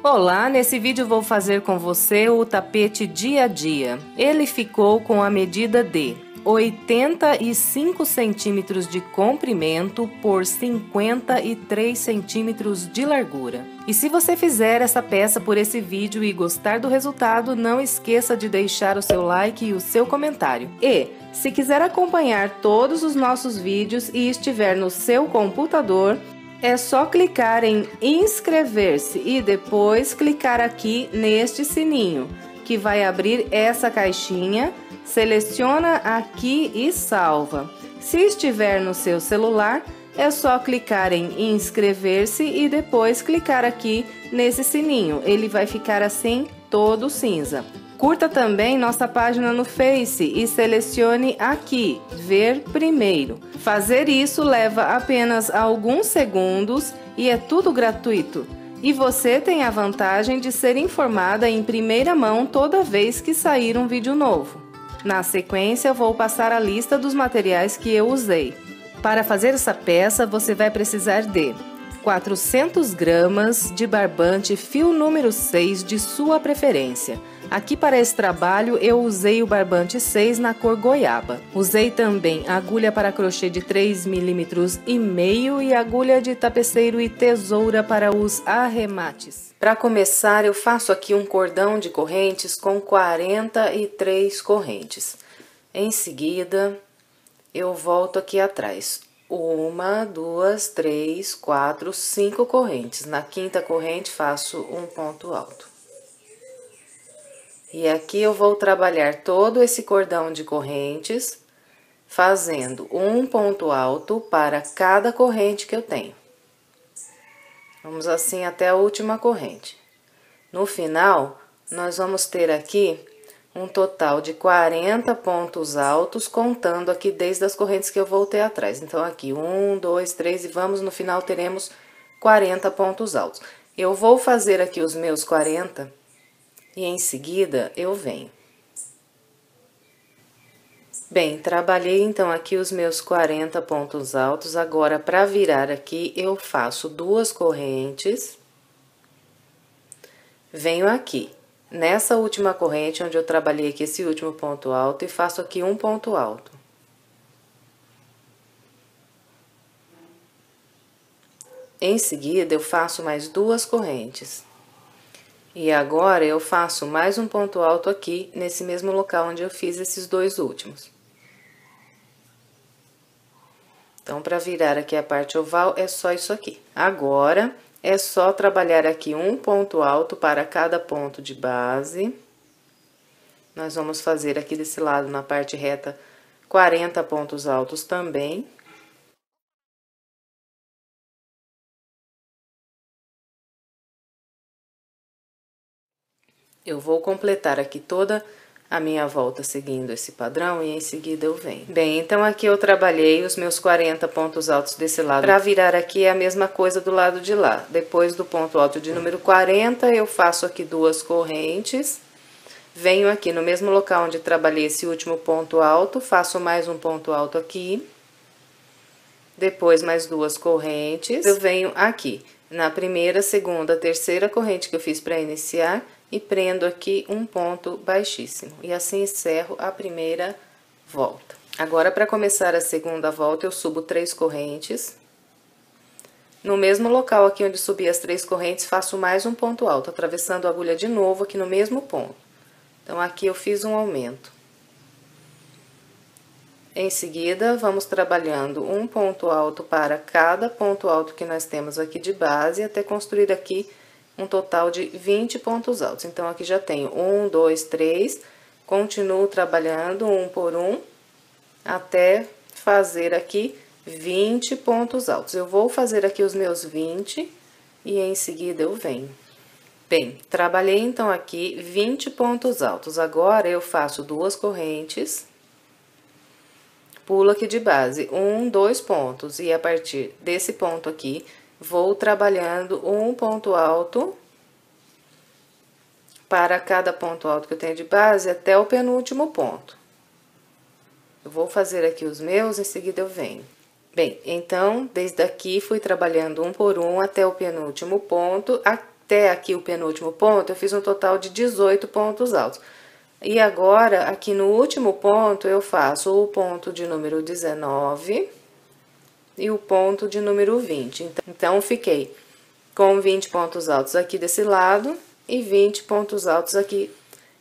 Olá, nesse vídeo vou fazer com você o tapete dia a dia. Ele ficou com a medida de 85 centímetros de comprimento por 53 centímetros de largura. E se você fizer essa peça por esse vídeo e gostar do resultado, não esqueça de deixar o seu like e o seu comentário. E, se quiser acompanhar todos os nossos vídeos e estiver no seu computador, é só clicar em inscrever-se e depois clicar aqui neste sininho, que vai abrir essa caixinha. Seleciona aqui e salva. Se estiver no seu celular, é só clicar em inscrever-se e depois clicar aqui nesse sininho. Ele vai ficar assim, todo cinza. Curta também nossa página no Face e selecione aqui, ver primeiro. Fazer isso leva apenas alguns segundos e é tudo gratuito. E você tem a vantagem de ser informada em primeira mão toda vez que sair um vídeo novo. Na sequência, vou passar a lista dos materiais que eu usei. Para fazer essa peça, você vai precisar de 400 gramas de barbante fio número 6 de sua preferência. Aqui para esse trabalho eu usei o barbante 6 na cor goiaba. Usei também agulha para crochê de 3,5 mm e agulha de tapeceiro e tesoura para os arremates. Para começar, eu faço aqui um cordão de correntes com 43 correntes. Em seguida, eu volto aqui atrás. 1, 2, 3, 4, 5 correntes. Na quinta corrente, faço um ponto alto. E aqui eu vou trabalhar todo esse cordão de correntes, fazendo um ponto alto para cada corrente que eu tenho. Vamos assim até a última corrente. No final, nós vamos ter aqui um total de 40 pontos altos, contando aqui desde as correntes que eu voltei atrás. Então, aqui 1, 2, 3 e vamos, no final teremos 40 pontos altos. Eu vou fazer aqui os meus 40 e em seguida eu venho. Bem, trabalhei então aqui os meus 40 pontos altos. Agora, para virar aqui, eu faço 2 correntes, venho aqui nessa última corrente onde eu trabalhei aqui esse último ponto alto e faço aqui um ponto alto. Em seguida, eu faço mais 2 correntes. E agora, eu faço mais um ponto alto aqui, nesse mesmo local onde eu fiz esses 2 últimos. Então, para virar aqui a parte oval, é só isso aqui. Agora, é só trabalhar aqui um ponto alto para cada ponto de base. Nós vamos fazer aqui desse lado, na parte reta, 40 pontos altos também. Eu vou completar aqui toda a minha volta seguindo esse padrão e em seguida eu venho. Bem, então aqui eu trabalhei os meus 40 pontos altos desse lado. Para virar aqui é a mesma coisa do lado de lá. Depois do ponto alto de número 40, eu faço aqui 2 correntes. Venho aqui no mesmo local onde trabalhei esse último ponto alto, faço mais um ponto alto aqui. Depois mais 2 correntes. Eu venho aqui na primeira, segunda, terceira corrente que eu fiz para iniciar e prendo aqui um ponto baixíssimo. E assim encerro a primeira volta. Agora, para começar a segunda volta, eu subo 3 correntes. No mesmo local aqui onde subi as 3 correntes, faço mais um ponto alto, atravessando a agulha de novo aqui no mesmo ponto. Então, aqui eu fiz um aumento. Em seguida, vamos trabalhando um ponto alto para cada ponto alto que nós temos aqui de base, até construir aqui um total de 20 pontos altos. Então, aqui já tenho 1, 2, 3, continuo trabalhando um por um, até fazer aqui 20 pontos altos. Eu vou fazer aqui os meus 20 e em seguida eu venho. Bem, trabalhei então aqui 20 pontos altos. Agora, eu faço 2 correntes, pulo aqui de base, 1, 2 pontos, e a partir desse ponto aqui, vou trabalhando um ponto alto para cada ponto alto que eu tenho de base até o penúltimo ponto. Eu vou fazer aqui os meus, em seguida eu venho. Bem, então, desde aqui fui trabalhando um por um até o penúltimo ponto. até aqui o penúltimo ponto, eu fiz um total de 18 pontos altos. E agora, aqui no último ponto, eu faço o ponto de número 19 e o ponto de número 20. Então, fiquei com 20 pontos altos aqui desse lado e 20 pontos altos aqui.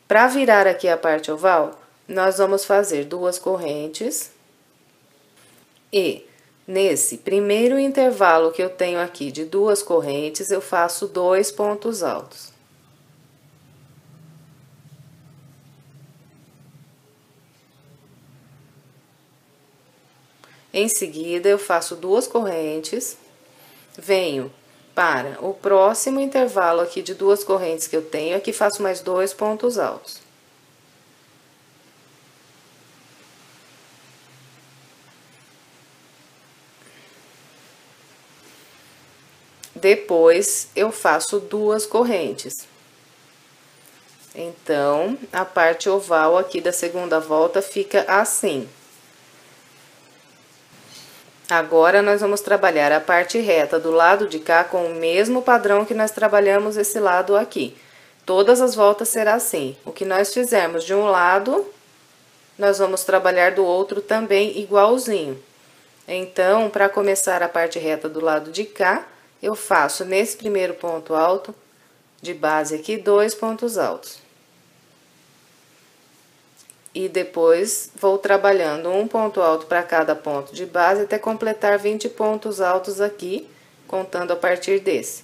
Para virar aqui a parte oval, nós vamos fazer 2 correntes e nesse primeiro intervalo que eu tenho aqui de 2 correntes, eu faço 2 pontos altos. Em seguida, eu faço 2 correntes, venho para o próximo intervalo aqui de 2 correntes que eu tenho, aqui faço mais 2 pontos altos. Depois, eu faço 2 correntes. Então, a parte oval aqui da segunda volta fica assim. Agora, nós vamos trabalhar a parte reta do lado de cá com o mesmo padrão que nós trabalhamos esse lado aqui. Todas as voltas será assim. O que nós fizermos de um lado, nós vamos trabalhar do outro também igualzinho. Então, para começar a parte reta do lado de cá, eu faço nesse primeiro ponto alto de base aqui 2 pontos altos. E depois vou trabalhando um ponto alto para cada ponto de base até completar 20 pontos altos aqui, contando a partir desse.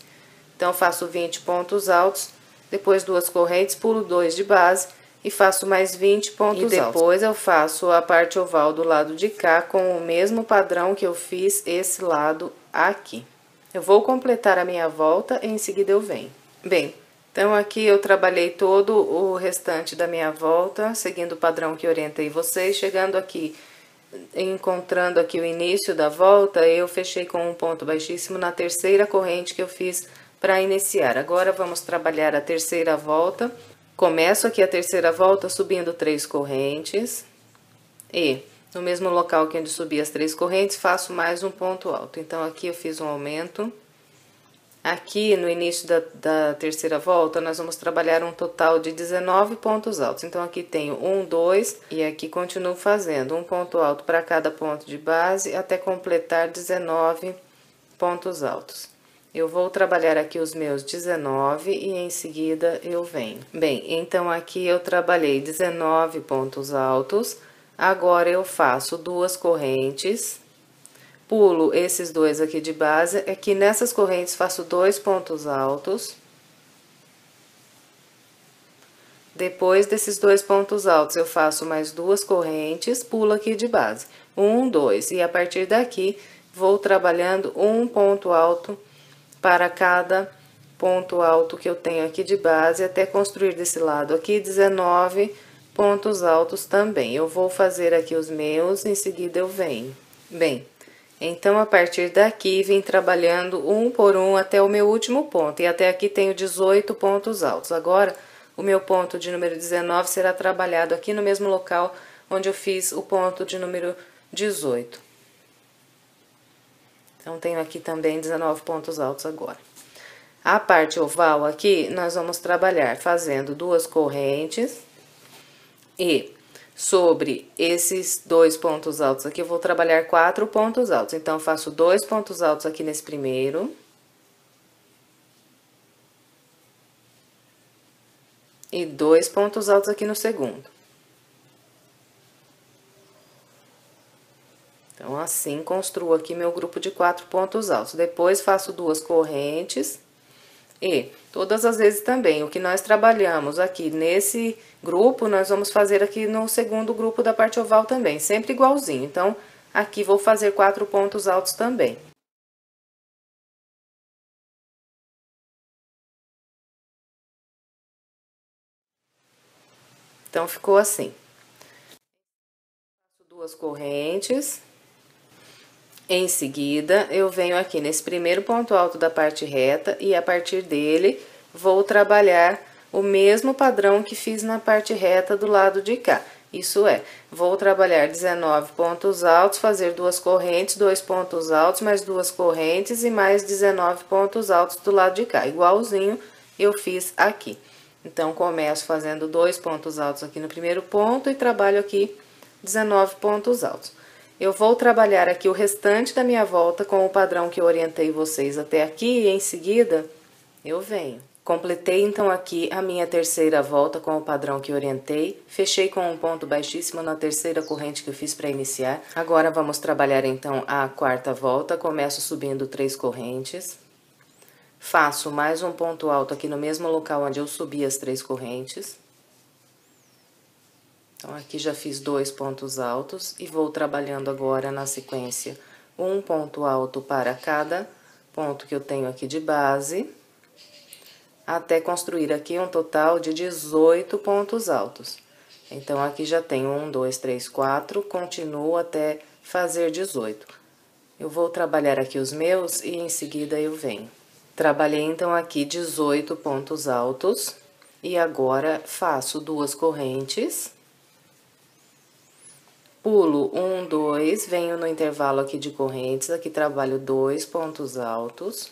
Então, faço 20 pontos altos, depois 2 correntes, pulo 2 de base e faço mais 20 pontos altos. E depois eu faço a parte oval do lado de cá com o mesmo padrão que eu fiz esse lado aqui. Eu vou completar a minha volta e em seguida eu venho. Bem, então, aqui eu trabalhei todo o restante da minha volta, seguindo o padrão que orientei vocês. Chegando aqui, encontrando aqui o início da volta, eu fechei com um ponto baixíssimo na terceira corrente que eu fiz para iniciar. Agora, vamos trabalhar a terceira volta. Começo aqui a terceira volta subindo 3 correntes. E, no mesmo local que onde subi as 3 correntes, faço mais um ponto alto. Então, aqui eu fiz um aumento. Aqui, no início da terceira volta, nós vamos trabalhar um total de 19 pontos altos. Então, aqui tenho 1, 2, e aqui continuo fazendo um ponto alto para cada ponto de base, até completar 19 pontos altos. Eu vou trabalhar aqui os meus 19 e em seguida eu venho. Bem, então, aqui eu trabalhei 19 pontos altos. Agora, eu faço 2 correntes. Pulo esses 2 aqui de base, aqui nessas correntes faço 2 pontos altos. Depois desses 2 pontos altos, eu faço mais 2 correntes, pulo aqui de base. 1, 2, e a partir daqui, vou trabalhando um ponto alto para cada ponto alto que eu tenho aqui de base, até construir desse lado aqui 19 pontos altos também. Eu vou fazer aqui os meus, em seguida eu venho. Bem, então, a partir daqui, vim trabalhando um por um até o meu último ponto. E até aqui tenho 18 pontos altos. Agora, o meu ponto de número 19 será trabalhado aqui no mesmo local onde eu fiz o ponto de número 18. Então, tenho aqui também 19 pontos altos agora. A parte oval aqui, nós vamos trabalhar fazendo 2 correntes e... sobre esses 2 pontos altos aqui, eu vou trabalhar 4 pontos altos. Então, faço 2 pontos altos aqui nesse primeiro. E 2 pontos altos aqui no segundo. Então, assim, construo aqui meu grupo de 4 pontos altos. Depois, faço 2 correntes. E todas as vezes também, o que nós trabalhamos aqui nesse grupo, nós vamos fazer aqui no segundo grupo da parte oval também, sempre igualzinho. Então, aqui vou fazer 4 pontos altos também. Então, ficou assim. Faço 2 correntes. Em seguida, eu venho aqui nesse primeiro ponto alto da parte reta e a partir dele vou trabalhar o mesmo padrão que fiz na parte reta do lado de cá. Isso é, vou trabalhar 19 pontos altos, fazer 2 correntes, 2 pontos altos, mais 2 correntes e mais 19 pontos altos do lado de cá, igualzinho eu fiz aqui. Então, começo fazendo 2 pontos altos aqui no primeiro ponto e trabalho aqui 19 pontos altos. Eu vou trabalhar aqui o restante da minha volta com o padrão que eu orientei vocês até aqui e em seguida eu venho. Completei então aqui a minha terceira volta com o padrão que orientei, fechei com um ponto baixíssimo na terceira corrente que eu fiz para iniciar. Agora vamos trabalhar então a quarta volta, começo subindo 3 correntes. Faço mais um ponto alto aqui no mesmo local onde eu subi as 3 correntes. Então, aqui já fiz 2 pontos altos e vou trabalhando agora na sequência um ponto alto para cada ponto que eu tenho aqui de base, até construir aqui um total de 18 pontos altos. Então, aqui já tenho 1, 2, 3, 4, continuo até fazer 18. Eu vou trabalhar aqui os meus e em seguida eu venho. Trabalhei então aqui 18 pontos altos e agora faço 2 correntes. Pulo 1, 2, venho no intervalo aqui de correntes, aqui trabalho 2 pontos altos.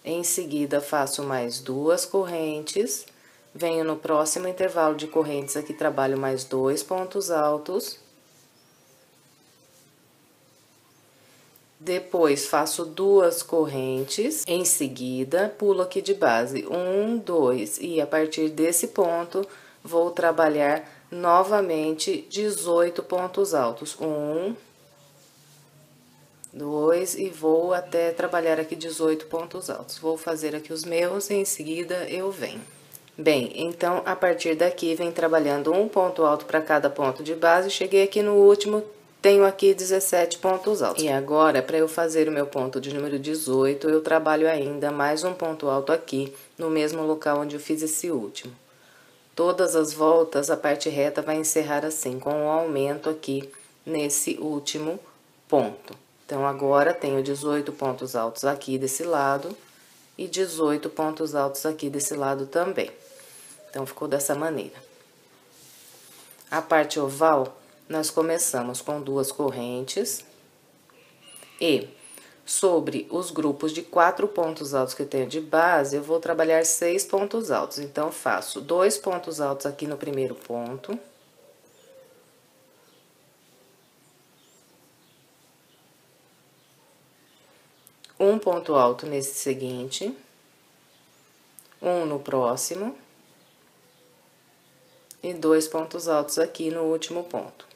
Em seguida, faço mais 2 correntes, venho no próximo intervalo de correntes, aqui trabalho mais 2 pontos altos. Depois, faço 2 correntes, em seguida, pulo aqui de base 1, 2, e a partir desse ponto, vou trabalhar novamente 18 pontos altos. 1, 2 e vou até trabalhar aqui 18 pontos altos. Vou fazer aqui os meus e em seguida eu venho. Bem, então, a partir daqui, vem trabalhando um ponto alto para cada ponto de base. Cheguei aqui no último, tenho aqui 17 pontos altos. E agora, para eu fazer o meu ponto de número 18, eu trabalho ainda mais um ponto alto aqui, no mesmo local onde eu fiz esse último. Todas as voltas, a parte reta vai encerrar assim, com um aumento aqui nesse último ponto. Então, agora, tenho 18 pontos altos aqui desse lado e 18 pontos altos aqui desse lado também. Então, ficou dessa maneira. A parte oval, nós começamos com 2 correntes e sobre os grupos de 4 pontos altos que eu tenho de base, eu vou trabalhar 6 pontos altos. Então, faço 2 pontos altos aqui no primeiro ponto. Um ponto alto nesse seguinte, um no próximo, e 2 pontos altos aqui no último ponto.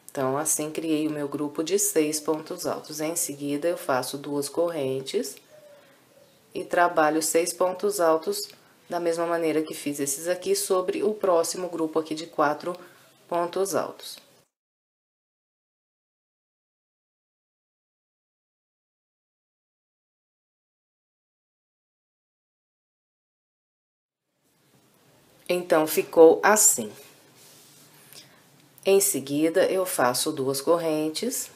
Então, assim, criei o meu grupo de 6 pontos altos. Em seguida, eu faço 2 correntes e trabalho 6 pontos altos da mesma maneira que fiz esses aqui sobre o próximo grupo aqui de 4 pontos altos. Então, ficou assim. Em seguida, eu faço 2 correntes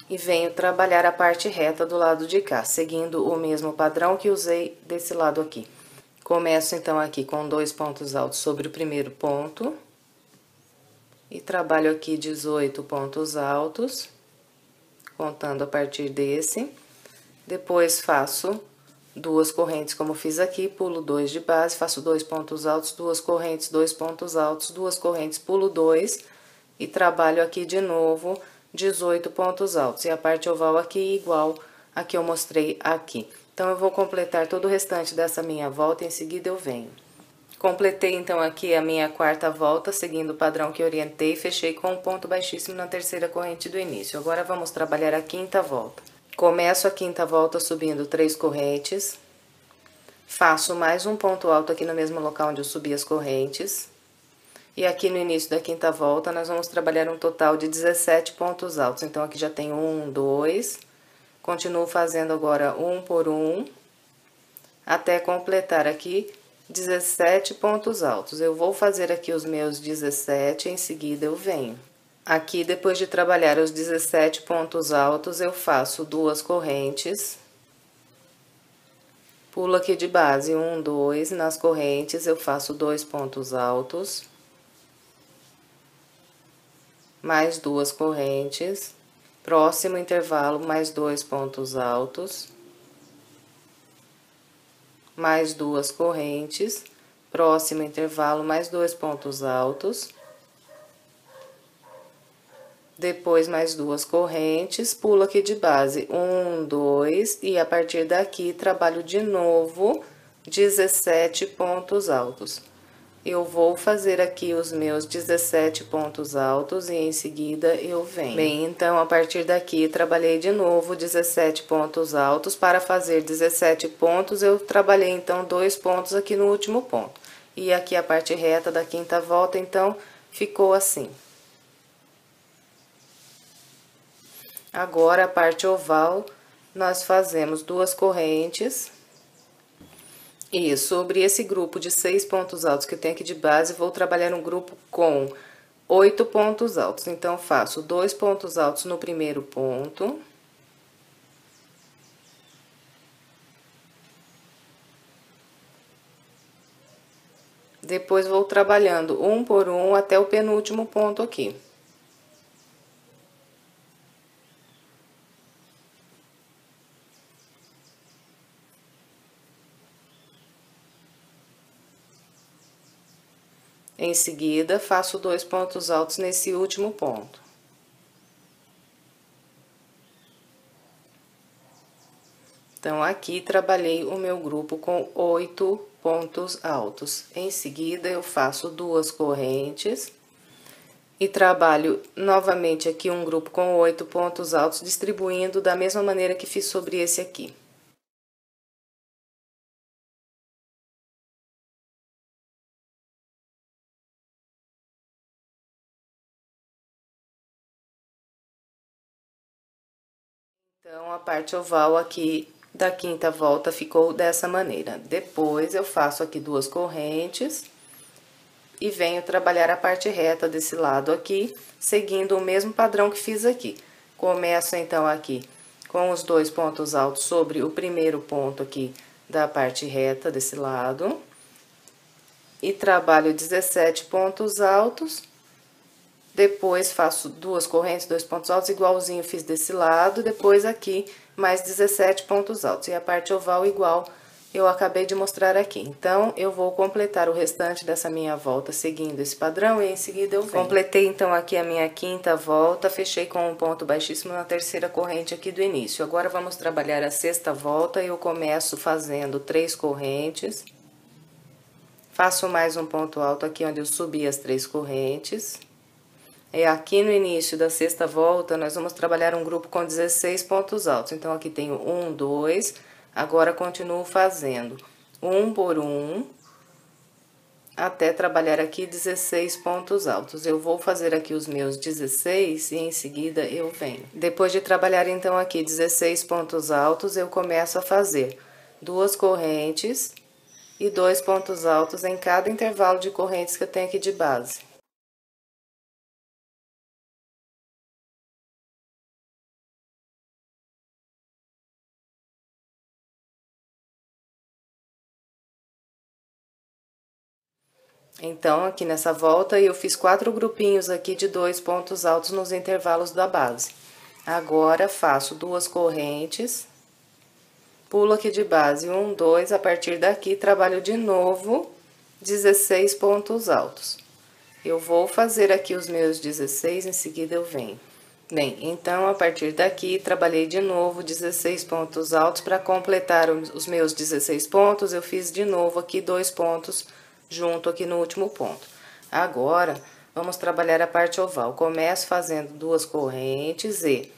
e venho trabalhar a parte reta do lado de cá, seguindo o mesmo padrão que usei desse lado aqui. Começo, então, aqui com 2 pontos altos sobre o primeiro ponto e trabalho aqui 18 pontos altos, contando a partir desse. Depois, faço 2 correntes, como fiz aqui, pulo 2 de base, faço 2 pontos altos, 2 correntes, 2 pontos altos, 2 correntes, pulo 2 e trabalho aqui de novo 18 pontos altos. E a parte oval aqui igual a que eu mostrei aqui. Então, eu vou completar todo o restante dessa minha volta e em seguida eu venho. Completei, então, aqui a minha quarta volta, seguindo o padrão que orientei, fechei com um ponto baixíssimo na terceira corrente do início. Agora, vamos trabalhar a quinta volta. Começo a quinta volta subindo 3 correntes, faço mais um ponto alto aqui no mesmo local onde eu subi as correntes, e aqui no início da quinta volta nós vamos trabalhar um total de 17 pontos altos. Então, aqui já tenho 1, 2, continuo fazendo agora um por um, até completar aqui 17 pontos altos. Eu vou fazer aqui os meus 17, em seguida eu venho. Aqui, depois de trabalhar os 17 pontos altos, eu faço 2 correntes. Pulo aqui de base 1, 2, nas correntes eu faço 2 pontos altos. mais 2 correntes, próximo intervalo, mais 2 pontos altos, mais 2 correntes, próximo intervalo, mais 2 pontos altos, depois mais 2 correntes, pulo aqui de base, 1, 2, e a partir daqui trabalho de novo 17 pontos altos. Eu vou fazer aqui os meus 17 pontos altos e em seguida eu venho. Bem, então, a partir daqui, trabalhei de novo 17 pontos altos. Para fazer 17 pontos, eu trabalhei, então, 2 pontos aqui no último ponto. E aqui a parte reta da quinta volta, então, ficou assim. Agora, a parte oval, nós fazemos 2 correntes. E sobre esse grupo de 6 pontos altos que eu tenho aqui de base, vou trabalhar um grupo com 8 pontos altos. Então, faço 2 pontos altos no primeiro ponto. Depois, vou trabalhando um por um até o penúltimo ponto aqui. Em seguida, faço 2 pontos altos nesse último ponto. Então, aqui trabalhei o meu grupo com 8 pontos altos. Em seguida, eu faço 2 correntes e trabalho novamente aqui um grupo com 8 pontos altos, distribuindo da mesma maneira que fiz sobre esse aqui. Então, a parte oval aqui da quinta volta ficou dessa maneira. Depois, eu faço aqui 2 correntes e venho trabalhar a parte reta desse lado aqui, seguindo o mesmo padrão que fiz aqui. Começo, então, aqui com os 2 pontos altos sobre o primeiro ponto aqui da parte reta desse lado. E trabalho 17 pontos altos. Depois, faço 2 correntes, 2 pontos altos, igualzinho fiz desse lado. Depois, aqui, mais 17 pontos altos. E a parte oval, igual eu acabei de mostrar aqui. Então, eu vou completar o restante dessa minha volta seguindo esse padrão e em seguida eu venho. Completei, então, aqui a minha quinta volta, fechei com um ponto baixíssimo na terceira corrente aqui do início. Agora, vamos trabalhar a sexta volta. Eu começo fazendo 3 correntes. Faço mais um ponto alto aqui onde eu subi as 3 correntes. E aqui no início da sexta volta, nós vamos trabalhar um grupo com 16 pontos altos. Então, aqui tenho 1, 2, agora continuo fazendo um por um, até trabalhar aqui 16 pontos altos. Eu vou fazer aqui os meus 16 e em seguida eu venho. Depois de trabalhar, então, aqui 16 pontos altos, eu começo a fazer 2 correntes e 2 pontos altos em cada intervalo de correntes que eu tenho aqui de base. Então, aqui nessa volta, eu fiz 4 grupinhos aqui de 2 pontos altos nos intervalos da base. Agora, faço 2 correntes, pulo aqui de base, 1, 2, a partir daqui, trabalho de novo 16 pontos altos. Eu vou fazer aqui os meus 16, em seguida eu venho. Bem, então, a partir daqui, trabalhei de novo 16 pontos altos. Para completar os meus 16 pontos, eu fiz de novo aqui 2 pontos junto aqui no último ponto. Agora, vamos trabalhar a parte oval. Começo fazendo 2 correntes e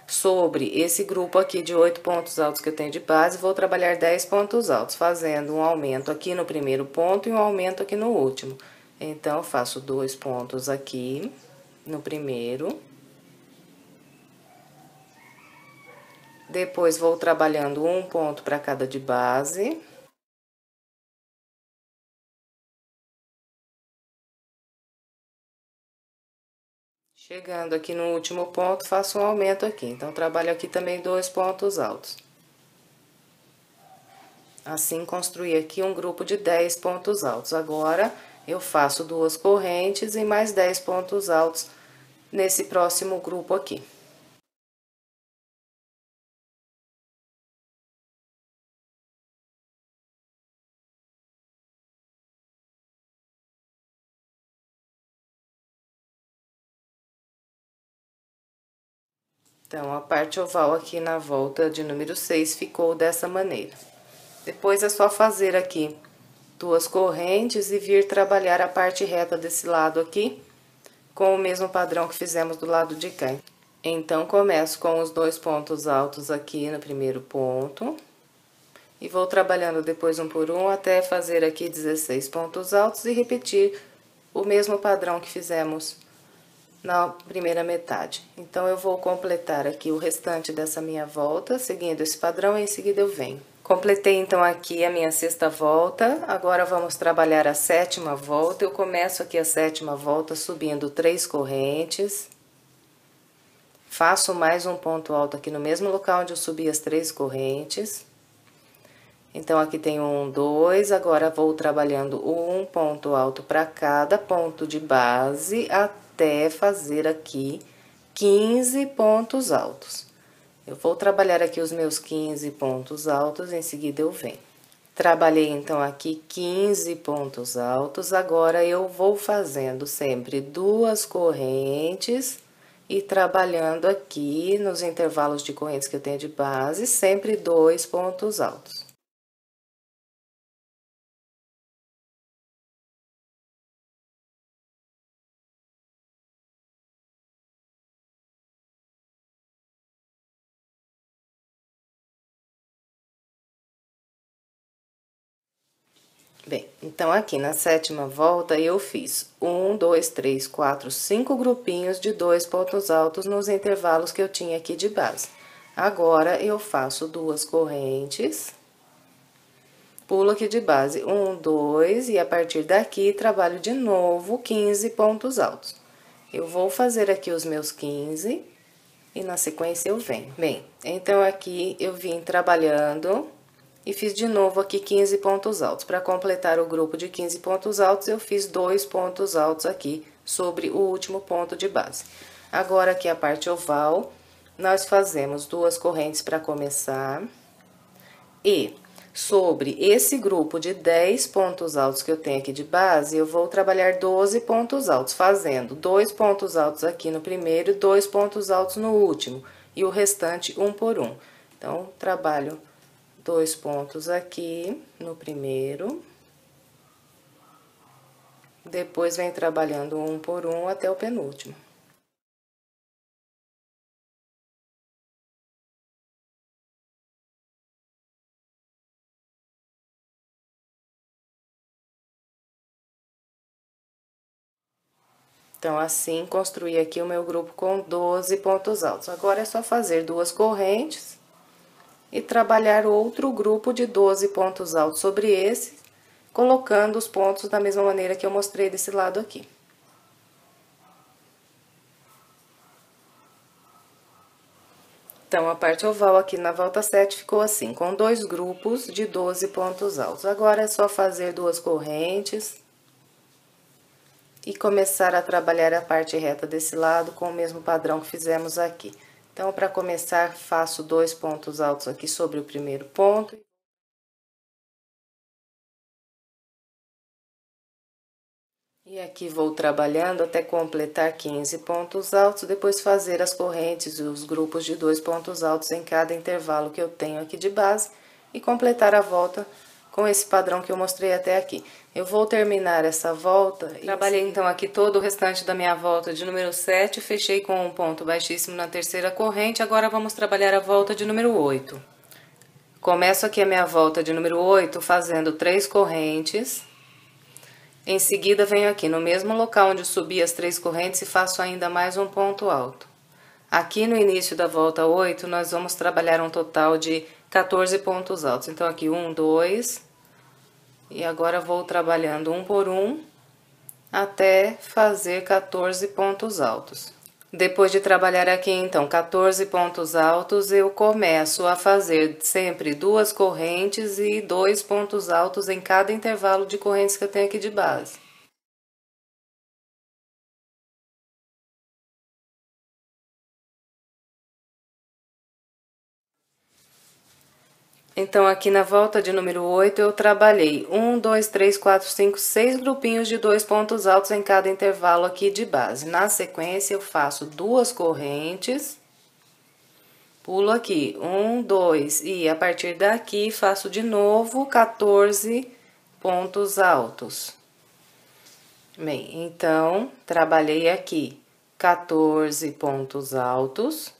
sobre esse grupo aqui de 8 pontos altos que eu tenho de base, vou trabalhar 10 pontos altos, fazendo um aumento aqui no primeiro ponto e um aumento aqui no último. Então, faço 2 pontos aqui no primeiro. Depois, vou trabalhando um ponto para cada de base. Chegando aqui no último ponto, faço um aumento aqui. Então, trabalho aqui também 2 pontos altos. Assim, construí aqui um grupo de 10 pontos altos. Agora, eu faço 2 correntes e mais 10 pontos altos nesse próximo grupo aqui. Então, a parte oval aqui na volta de número 6 ficou dessa maneira. Depois é só fazer aqui 2 correntes e vir trabalhar a parte reta desse lado aqui, com o mesmo padrão que fizemos do lado de cá. Então, começo com os 2 pontos altos aqui no primeiro ponto, e vou trabalhando depois um por um até fazer aqui 16 pontos altos e repetir o mesmo padrão que fizemos na primeira metade. Então, eu vou completar aqui o restante dessa minha volta, seguindo esse padrão, e em seguida eu venho. Completei, então, aqui a minha 6ª volta, agora vamos trabalhar a 7ª volta. Eu começo aqui a 7ª volta subindo 3 correntes, faço mais um ponto alto aqui no mesmo local onde eu subi as 3 correntes. Então, aqui tem 1, 2, agora vou trabalhando um ponto alto para cada ponto de base, até fazer aqui 15 pontos altos. Eu vou trabalhar aqui os meus 15 pontos altos, em seguida eu venho. Trabalhei, então, aqui 15 pontos altos, agora eu vou fazendo sempre 2 correntes e trabalhando aqui nos intervalos de correntes que eu tenho de base, sempre 2 pontos altos. Bem, então, aqui na 7ª volta, eu fiz 1, 2, 3, 4, 5 grupinhos de 2 pontos altos nos intervalos que eu tinha aqui de base. Agora, eu faço 2 correntes, pulo aqui de base, 1, 2, e a partir daqui, trabalho de novo 15 pontos altos. Eu vou fazer aqui os meus 15, e na sequência eu venho. Bem, então, aqui eu vim trabalhando e fiz de novo aqui 15 pontos altos. Para completar o grupo de 15 pontos altos, eu fiz 2 pontos altos aqui sobre o último ponto de base. Agora, aqui a parte oval, nós fazemos 2 correntes para começar. E sobre esse grupo de 10 pontos altos que eu tenho aqui de base, eu vou trabalhar 12 pontos altos, fazendo 2 pontos altos aqui no primeiro e 2 pontos altos no último. E o restante, um por um. Então, trabalho 2 pontos aqui no primeiro, depois vem trabalhando um por um até o penúltimo. Então, assim, construí aqui o meu grupo com 12 pontos altos. Agora, é só fazer 2 correntes e trabalhar outro grupo de 12 pontos altos sobre esse, colocando os pontos da mesma maneira que eu mostrei desse lado aqui. Então, a parte oval aqui na volta 7 ficou assim, com 2 grupos de 12 pontos altos. Agora, é só fazer 2 correntes e começar a trabalhar a parte reta desse lado com o mesmo padrão que fizemos aqui. Então, para começar, faço 2 pontos altos aqui sobre o primeiro ponto. E aqui vou trabalhando até completar 15 pontos altos, depois fazer as correntes e os grupos de 2 pontos altos em cada intervalo que eu tenho aqui de base e completar a volta com esse padrão que eu mostrei até aqui. Eu vou terminar essa volta. Trabalhei então aqui todo o restante da minha volta de número 7, fechei com um ponto baixíssimo na terceira corrente, agora vamos trabalhar a volta de número 8. Começo aqui a minha volta de número 8 fazendo 3 correntes. Em seguida, venho aqui no mesmo local onde subi as 3 correntes e faço ainda mais um ponto alto. Aqui no início da volta 8, nós vamos trabalhar um total de 14 pontos altos. Então, aqui 1, 2, e agora vou trabalhando um por um até fazer 14 pontos altos. Depois de trabalhar aqui, então, 14 pontos altos, eu começo a fazer sempre 2 correntes e 2 pontos altos em cada intervalo de correntes que eu tenho aqui de base. Então, aqui na volta de número 8, eu trabalhei 1, 2, 3, 4, 5, 6 grupinhos de 2 pontos altos em cada intervalo aqui de base. Na sequência, eu faço 2 correntes, pulo aqui, 1, 2, e a partir daqui, faço de novo 14 pontos altos. Bem, então, trabalhei aqui 14 pontos altos.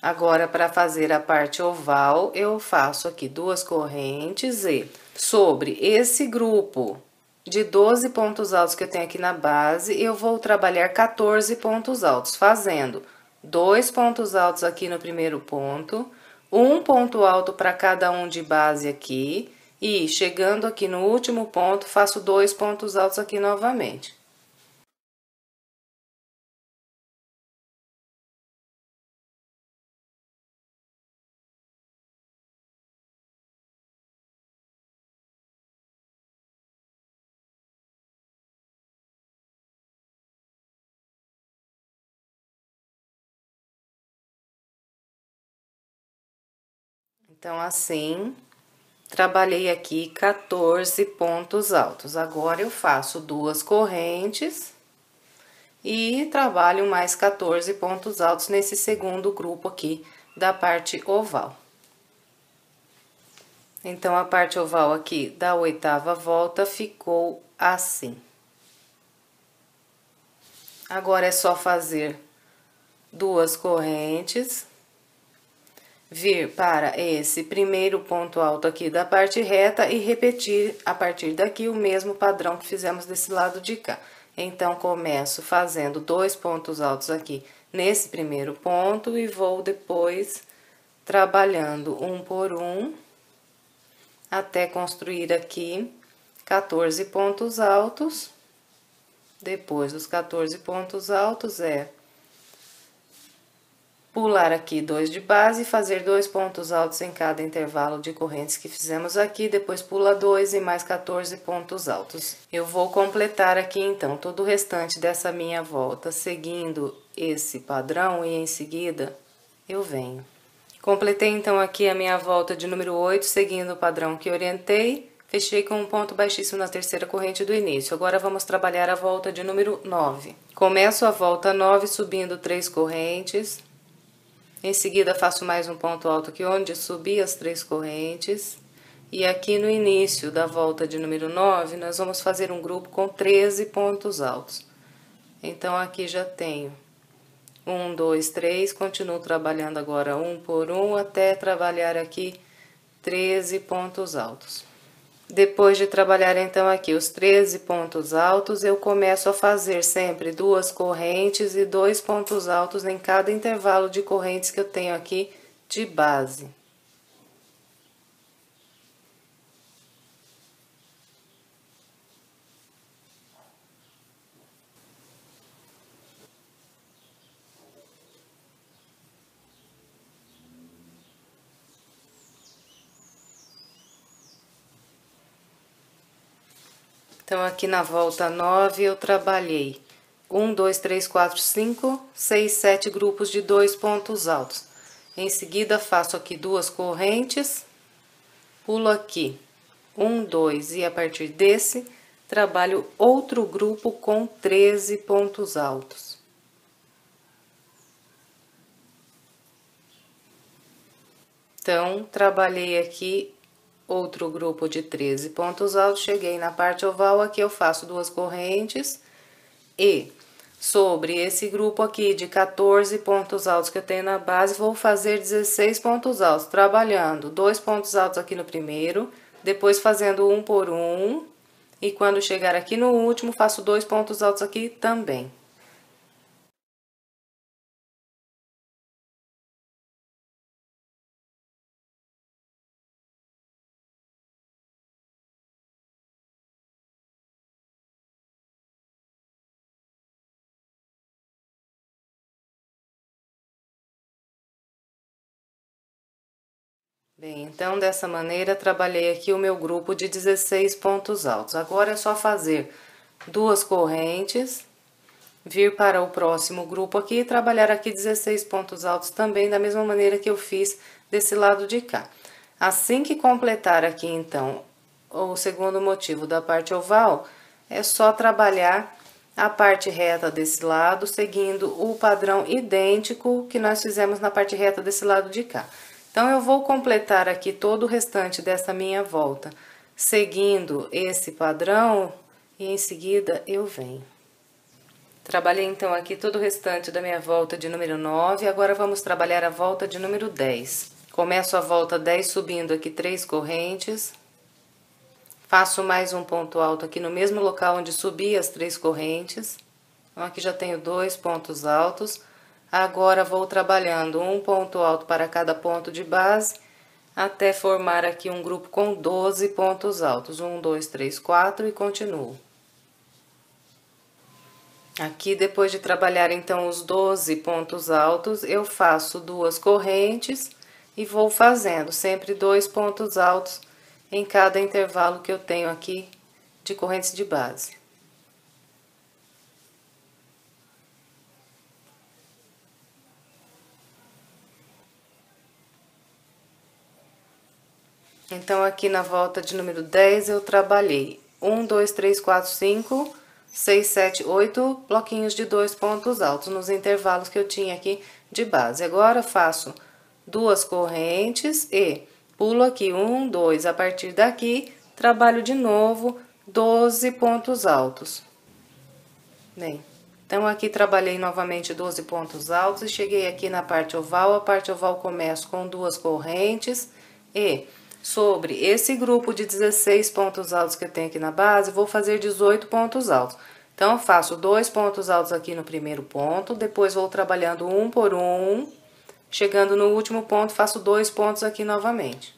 Agora, para fazer a parte oval, eu faço aqui 2 correntes e sobre esse grupo de 12 pontos altos que eu tenho aqui na base, eu vou trabalhar 14 pontos altos, fazendo 2 pontos altos aqui no primeiro ponto, um ponto alto para cada um de base aqui, e chegando aqui no último ponto, faço 2 pontos altos aqui novamente. Então, assim, trabalhei aqui 14 pontos altos. Agora, eu faço 2 correntes e trabalho mais 14 pontos altos nesse segundo grupo aqui da parte oval. Então, a parte oval aqui da 8ª volta ficou assim. Agora, é só fazer 2 correntes, vir para esse primeiro ponto alto aqui da parte reta e repetir a partir daqui o mesmo padrão que fizemos desse lado de cá. Então, começo fazendo 2 pontos altos aqui nesse primeiro ponto e vou depois trabalhando um por um até construir aqui 14 pontos altos. Depois dos 14 pontos altos, pular aqui 2 de base e fazer 2 pontos altos em cada intervalo de correntes que fizemos aqui, depois pula 2 e mais 14 pontos altos. Eu vou completar aqui, então, todo o restante dessa minha volta, seguindo esse padrão, e em seguida eu venho. Completei, então, aqui a minha volta de número 8, seguindo o padrão que orientei. Fechei com um ponto baixíssimo na terceira corrente do início. Agora, vamos trabalhar a volta de número 9. Começo a volta 9 subindo 3 correntes. Em seguida, faço mais um ponto alto aqui onde subi as 3 correntes. E aqui no início da volta de número 9, nós vamos fazer um grupo com 13 pontos altos. Então, aqui já tenho 1, 2, 3, continuo trabalhando agora um por um até trabalhar aqui 13 pontos altos. Depois de trabalhar então aqui os 13 pontos altos, eu começo a fazer sempre 2 correntes e 2 pontos altos em cada intervalo de correntes que eu tenho aqui de base. Então, aqui na volta 9, eu trabalhei 1, 2, 3, 4, 5, 6, 7 grupos de 2 pontos altos. Em seguida, faço aqui 2 correntes, pulo aqui 1, 2, e a partir desse, trabalho outro grupo com 13 pontos altos. Então, trabalhei aqui outro grupo de 13 pontos altos, cheguei na parte oval, aqui eu faço 2 correntes e sobre esse grupo aqui de 14 pontos altos que eu tenho na base, vou fazer 16 pontos altos, trabalhando 2 pontos altos aqui no primeiro, depois fazendo um por um, e quando chegar aqui no último, faço 2 pontos altos aqui também. Bem, então, dessa maneira, trabalhei aqui o meu grupo de 16 pontos altos. Agora, é só fazer 2 correntes, vir para o próximo grupo aqui e trabalhar aqui 16 pontos altos também, da mesma maneira que eu fiz desse lado de cá. Assim que completar aqui, então, o segundo motivo da parte oval, é só trabalhar a parte reta desse lado, seguindo o padrão idêntico que nós fizemos na parte reta desse lado de cá. Então, eu vou completar aqui todo o restante dessa minha volta, seguindo esse padrão, e em seguida eu venho. Trabalhei então aqui todo o restante da minha volta de número 9, agora vamos trabalhar a volta de número 10. Começo a volta 10 subindo aqui 3 correntes, faço mais um ponto alto aqui no mesmo local onde subi as 3 correntes. Então, aqui já tenho 2 pontos altos. Agora, vou trabalhando um ponto alto para cada ponto de base, até formar aqui um grupo com 12 pontos altos. 1, 2, 3, 4 e continuo. Aqui, depois de trabalhar, então, os 12 pontos altos, eu faço 2 correntes e vou fazendo sempre 2 pontos altos em cada intervalo que eu tenho aqui de correntes de base. Então, aqui na volta de número 10, eu trabalhei 1, 2, 3, 4, 5, 6, 7, 8 bloquinhos de 2 pontos altos nos intervalos que eu tinha aqui de base. Agora, faço 2 correntes e pulo aqui 1, 2. A partir daqui, trabalho de novo 12 pontos altos. Bem, então aqui trabalhei novamente 12 pontos altos e cheguei aqui na parte oval. A parte oval começo com 2 correntes e sobre esse grupo de 16 pontos altos que eu tenho aqui na base, vou fazer 18 pontos altos. Então, eu faço 2 pontos altos aqui no primeiro ponto, depois vou trabalhando um por um, chegando no último ponto, faço 2 pontos aqui novamente.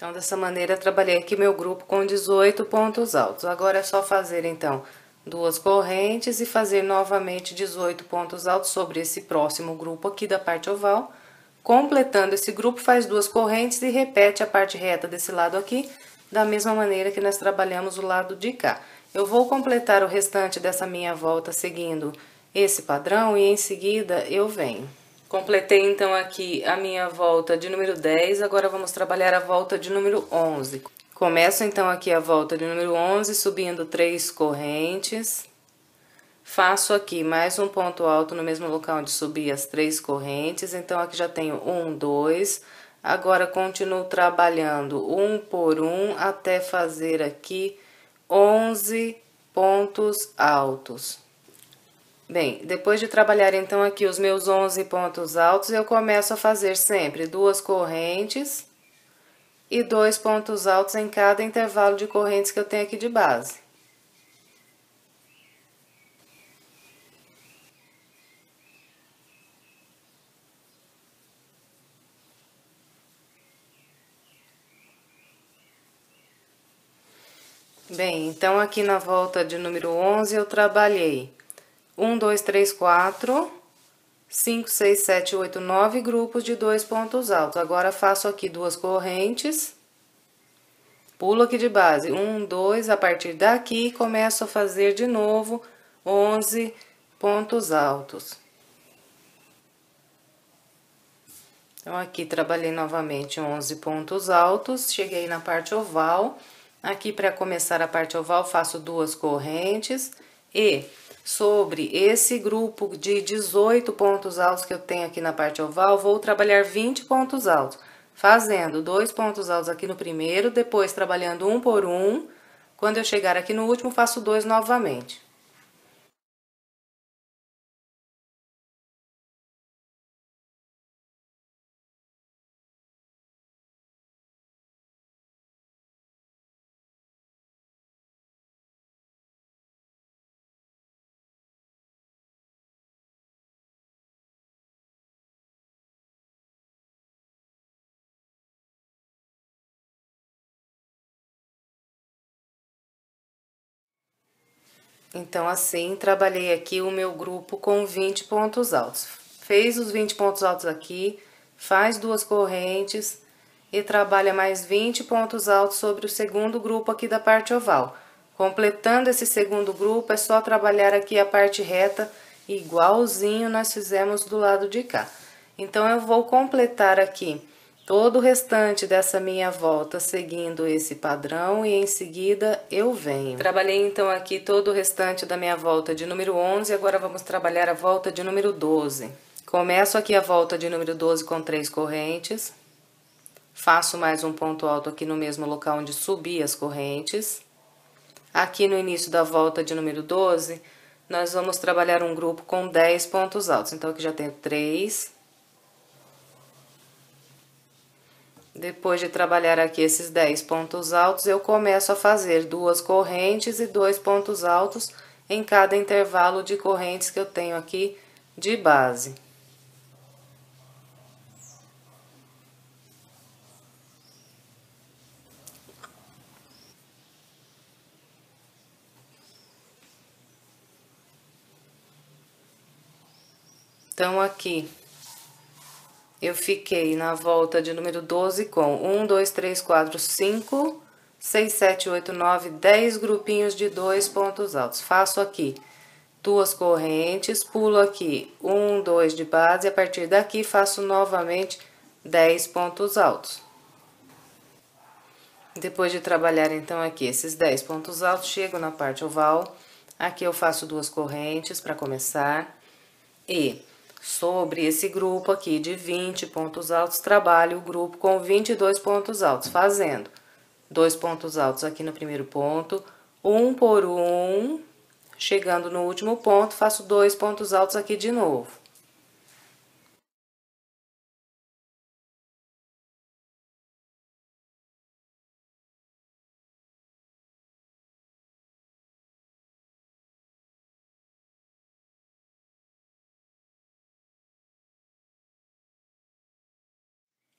Então, dessa maneira, trabalhei aqui meu grupo com 18 pontos altos. Agora, é só fazer, então, 2 correntes e fazer novamente 18 pontos altos sobre esse próximo grupo aqui da parte oval. Completando esse grupo, faz 2 correntes e repete a parte reta desse lado aqui, da mesma maneira que nós trabalhamos o lado de cá. Eu vou completar o restante dessa minha volta seguindo esse padrão e em seguida eu venho. Completei então aqui a minha volta de número 10, agora vamos trabalhar a volta de número 11. Começo então aqui a volta de número 11, subindo 3 correntes. Faço aqui mais um ponto alto no mesmo local onde subi as 3 correntes, então aqui já tenho 1, 2. Agora, continuo trabalhando um por um até fazer aqui 11 pontos altos. Bem, depois de trabalhar então aqui os meus 11 pontos altos, eu começo a fazer sempre 2 correntes e 2 pontos altos em cada intervalo de correntes que eu tenho aqui de base. Bem, então aqui na volta de número 11 eu trabalhei 1, 2, 3, 4, 5, 6, 7, 8, 9 grupos de 2 pontos altos. Agora, faço aqui 2 correntes, pulo aqui de base, 1, 2, a partir daqui, começo a fazer de novo 11 pontos altos. Então, aqui, trabalhei novamente 11 pontos altos, cheguei na parte oval. Aqui, para começar a parte oval, faço 2 correntes e sobre esse grupo de 18 pontos altos que eu tenho aqui na parte oval, vou trabalhar 20 pontos altos, fazendo 2 pontos altos aqui no primeiro, depois trabalhando um por um. Quando eu chegar aqui no último, faço 2 novamente. Então, assim, trabalhei aqui o meu grupo com 20 pontos altos. Fez os 20 pontos altos aqui, faz 2 correntes e trabalha mais 20 pontos altos sobre o segundo grupo aqui da parte oval. Completando esse segundo grupo, é só trabalhar aqui a parte reta, igualzinho nós fizemos do lado de cá. Então, eu vou completar aqui todo o restante dessa minha volta seguindo esse padrão e em seguida eu venho. Trabalhei então aqui todo o restante da minha volta de número 11, agora vamos trabalhar a volta de número 12. Começo aqui a volta de número 12 com 3 correntes, faço mais um ponto alto aqui no mesmo local onde subi as correntes. Aqui no início da volta de número 12, nós vamos trabalhar um grupo com 10 pontos altos. Então, aqui já tenho 3. Depois de trabalhar aqui esses 10 pontos altos, eu começo a fazer 2 correntes e 2 pontos altos em cada intervalo de correntes que eu tenho aqui de base. Então, aqui eu fiquei na volta de número 12 com 1, 2, 3, 4, 5, 6, 7, 8, 9, 10 grupinhos de 2 pontos altos. Faço aqui 2 correntes, pulo aqui 1, 2 de base, e a partir daqui faço novamente 10 pontos altos. Depois de trabalhar então aqui esses 10 pontos altos, chego na parte oval, aqui eu faço 2 correntes para começar e sobre esse grupo aqui de 20 pontos altos, trabalho o grupo com 22 pontos altos, fazendo 2 pontos altos aqui no primeiro ponto, um por um, chegando no último ponto, faço 2 pontos altos aqui de novo.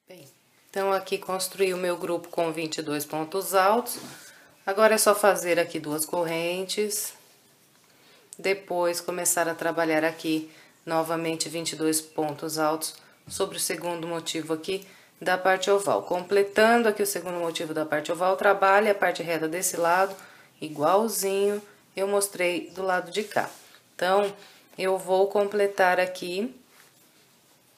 Bem, então aqui construí o meu grupo com 22 pontos altos. Agora é só fazer aqui 2 correntes. Depois começar a trabalhar aqui novamente 22 pontos altos sobre o segundo motivo aqui da parte oval. Completando aqui o segundo motivo da parte oval, trabalhe a parte reta desse lado, igualzinho eu mostrei do lado de cá. Então, eu vou completar aqui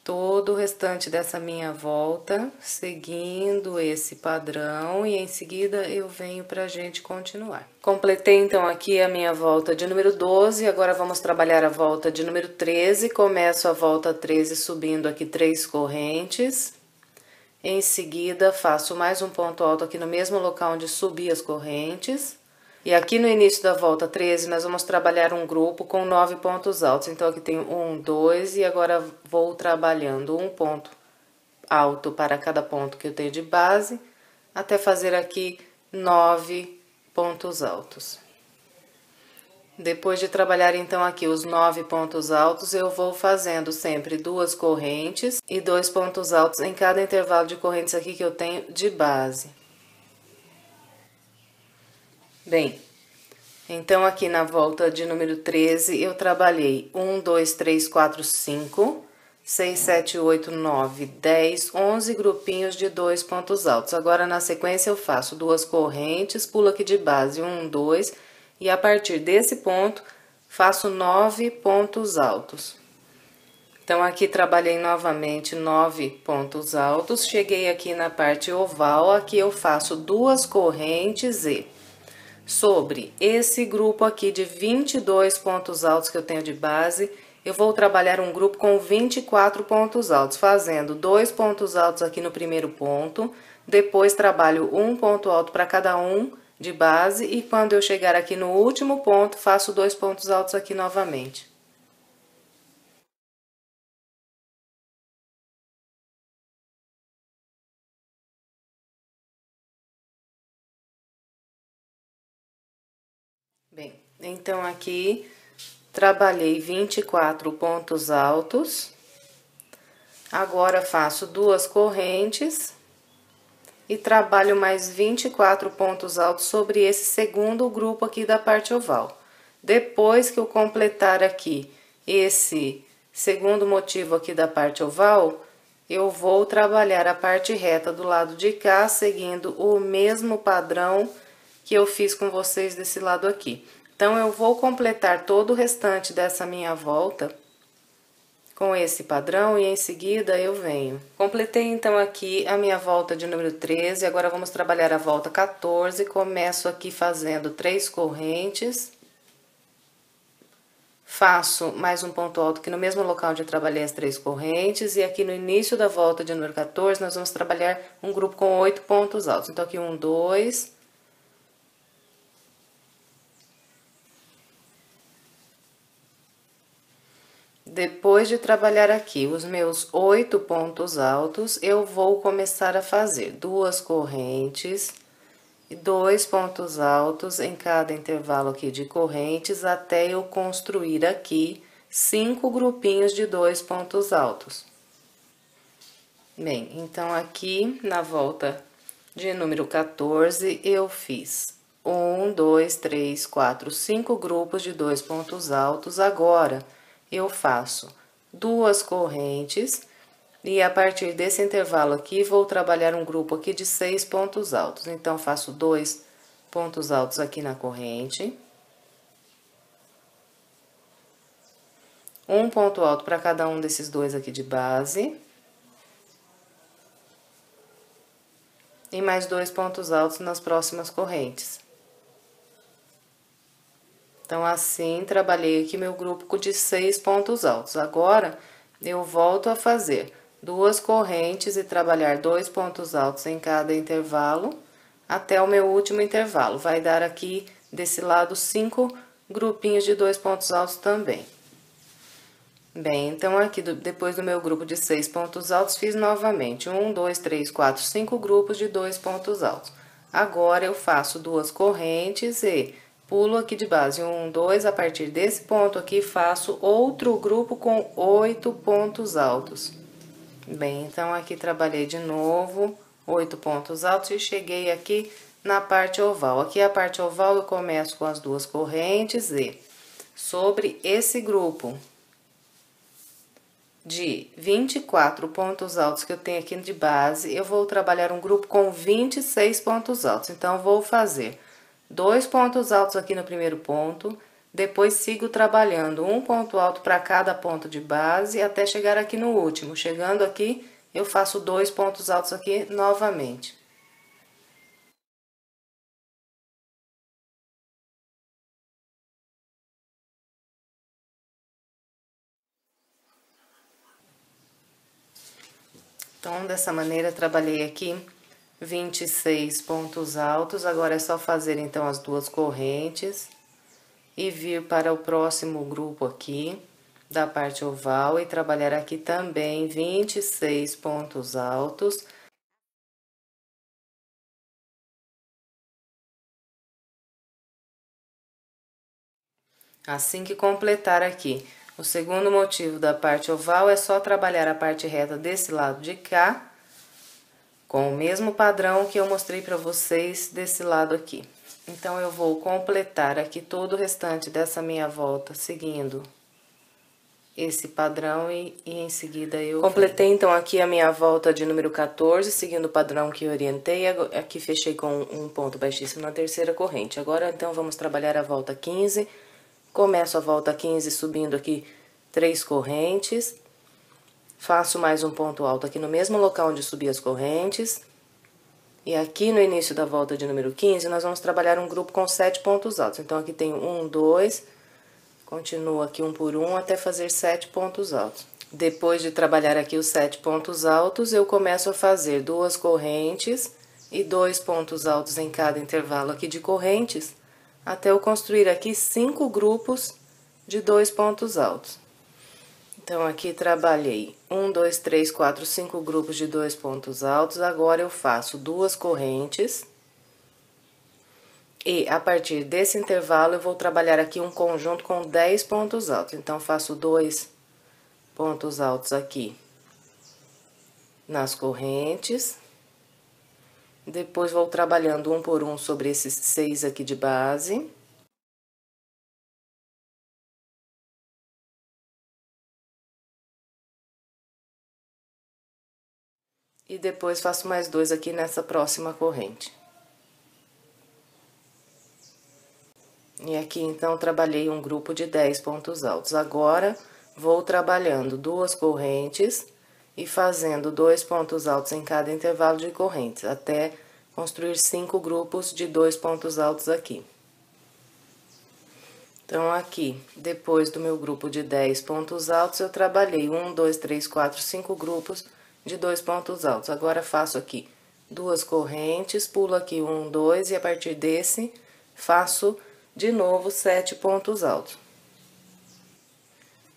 todo o restante dessa minha volta, seguindo esse padrão, e em seguida eu venho pra gente continuar. Completei então aqui a minha volta de número 12, agora vamos trabalhar a volta de número 13, começo a volta 13 subindo aqui 3 correntes, em seguida faço mais um ponto alto aqui no mesmo local onde subi as correntes. E aqui no início da volta 13, nós vamos trabalhar um grupo com 9 pontos altos. Então, aqui tem 1, 2, e agora vou trabalhando um ponto alto para cada ponto que eu tenho de base, até fazer aqui 9 pontos altos. Depois de trabalhar, então, aqui os 9 pontos altos, eu vou fazendo sempre 2 correntes e 2 pontos altos em cada intervalo de correntes aqui que eu tenho de base. Bem, então aqui na volta de número 13, eu trabalhei 1, 2, 3, 4, 5, 6, 7, 8, 9, 10, 11 grupinhos de 2 pontos altos. Agora, na sequência, eu faço 2 correntes, pulo aqui de base 1, 2, e a partir desse ponto, faço 9 pontos altos. Então, aqui trabalhei novamente 9 pontos altos, cheguei aqui na parte oval, aqui eu faço 2 correntes e sobre esse grupo aqui de 22 pontos altos que eu tenho de base, eu vou trabalhar um grupo com 24 pontos altos, fazendo 2 pontos altos aqui no primeiro ponto, depois trabalho um ponto alto para cada um de base, e quando eu chegar aqui no último ponto, faço 2 pontos altos aqui novamente. Bem, então aqui trabalhei 24 pontos altos, agora faço 2 correntes e trabalho mais 24 pontos altos sobre esse segundo grupo aqui da parte oval. Depois que eu completar aqui esse segundo motivo aqui da parte oval, eu vou trabalhar a parte reta do lado de cá, seguindo o mesmo padrão que eu fiz com vocês desse lado aqui. Então, eu vou completar todo o restante dessa minha volta com esse padrão e em seguida eu venho. Completei então aqui a minha volta de número 13, agora vamos trabalhar a volta 14, começo aqui fazendo 3 correntes. Faço mais um ponto alto aqui no mesmo local onde eu trabalhei as 3 correntes, e aqui no início da volta de número 14, nós vamos trabalhar um grupo com 8 pontos altos. Então, aqui 1, 2... Depois de trabalhar aqui os meus 8 pontos altos, eu vou começar a fazer 2 correntes e 2 pontos altos em cada intervalo aqui de correntes, até eu construir aqui 5 grupinhos de 2 pontos altos. Bem, então aqui na volta de número 14, eu fiz 1, 2, 3, 4, 5 grupos de 2 pontos altos. Agora, eu faço 2 correntes e a partir desse intervalo aqui, vou trabalhar um grupo aqui de 6 pontos altos. Então, faço 2 pontos altos aqui na corrente. Um ponto alto para cada um desses dois aqui de base. E mais 2 pontos altos nas próximas correntes. Então, assim, trabalhei aqui meu grupo de 6 pontos altos. Agora, eu volto a fazer 2 correntes e trabalhar 2 pontos altos em cada intervalo, até o meu último intervalo. Vai dar aqui, desse lado, 5 grupinhos de 2 pontos altos também. Bem, então, aqui, depois do meu grupo de 6 pontos altos, fiz novamente 1, 2, 3, 4, 5 grupos de 2 pontos altos. Agora, eu faço 2 correntes e pulo aqui de base 1, 2, a partir desse ponto aqui, faço outro grupo com 8 pontos altos. Bem, então, aqui trabalhei de novo 8 pontos altos e cheguei aqui na parte oval. Aqui a parte oval eu começo com as 2 correntes e sobre esse grupo de 24 pontos altos que eu tenho aqui de base, eu vou trabalhar um grupo com 26 pontos altos. Então, vou fazer 2 pontos altos aqui no primeiro ponto, depois sigo trabalhando um ponto alto para cada ponto de base até chegar aqui no último. Chegando aqui, eu faço 2 pontos altos aqui novamente. Então, dessa maneira, trabalhei aqui 26 pontos altos. Agora é só fazer então as 2 correntes e vir para o próximo grupo aqui da parte oval e trabalhar aqui também 26 pontos altos. Assim que completar aqui o segundo motivo da parte oval, é só trabalhar a parte reta desse lado de cá, com o mesmo padrão que eu mostrei para vocês desse lado aqui. Então, eu vou completar aqui todo o restante dessa minha volta, seguindo esse padrão e em seguida eu completei então aqui a minha volta de número 14, seguindo o padrão que eu orientei. Aqui fechei com um ponto baixíssimo na terceira corrente. Agora, então, vamos trabalhar a volta 15. Começo a volta 15 subindo aqui 3 correntes. Faço mais um ponto alto aqui no mesmo local onde subi as correntes. E aqui no início da volta de número 15, nós vamos trabalhar um grupo com 7 pontos altos. Então, aqui tem 1, 2, continuo aqui um por um até fazer 7 pontos altos. Depois de trabalhar aqui os 7 pontos altos, eu começo a fazer 2 correntes e 2 pontos altos em cada intervalo aqui de correntes, até eu construir aqui 5 grupos de 2 pontos altos. Então, aqui trabalhei 1, 2, 3, 4, 5 grupos de 2 pontos altos. Agora, eu faço 2 correntes. E, a partir desse intervalo, eu vou trabalhar aqui um conjunto com 10 pontos altos. Então, faço 2 pontos altos aqui nas correntes. Depois, vou trabalhando um por um sobre esses 6 aqui de base. E depois faço mais 2 aqui nessa próxima corrente. E aqui, então, trabalhei um grupo de 10 pontos altos. Agora, vou trabalhando 2 correntes e fazendo 2 pontos altos em cada intervalo de correntes, até construir 5 grupos de 2 pontos altos aqui. Então, aqui, depois do meu grupo de 10 pontos altos, eu trabalhei 1, 2, 3, 4, 5 grupos de 2 pontos altos. Agora, faço aqui 2 correntes, pulo aqui 1, 2, e a partir desse, faço de novo 7 pontos altos.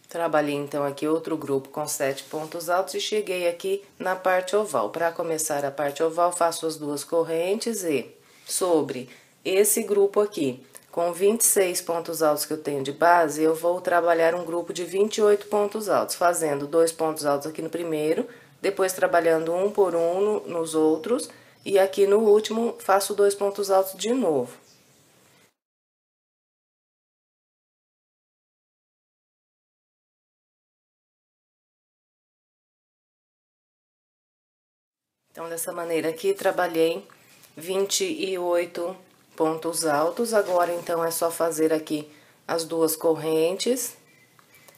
Trabalhei, então, aqui outro grupo com 7 pontos altos e cheguei aqui na parte oval. Para começar a parte oval, faço as 2 correntes e, sobre esse grupo aqui, com 26 pontos altos que eu tenho de base, eu vou trabalhar um grupo de 28 pontos altos, fazendo 2 pontos altos aqui no primeiro, depois trabalhando um por um nos outros, e aqui no último faço 2 pontos altos de novo. Então, dessa maneira aqui, trabalhei 28 pontos altos. Agora, então, é só fazer aqui as 2 correntes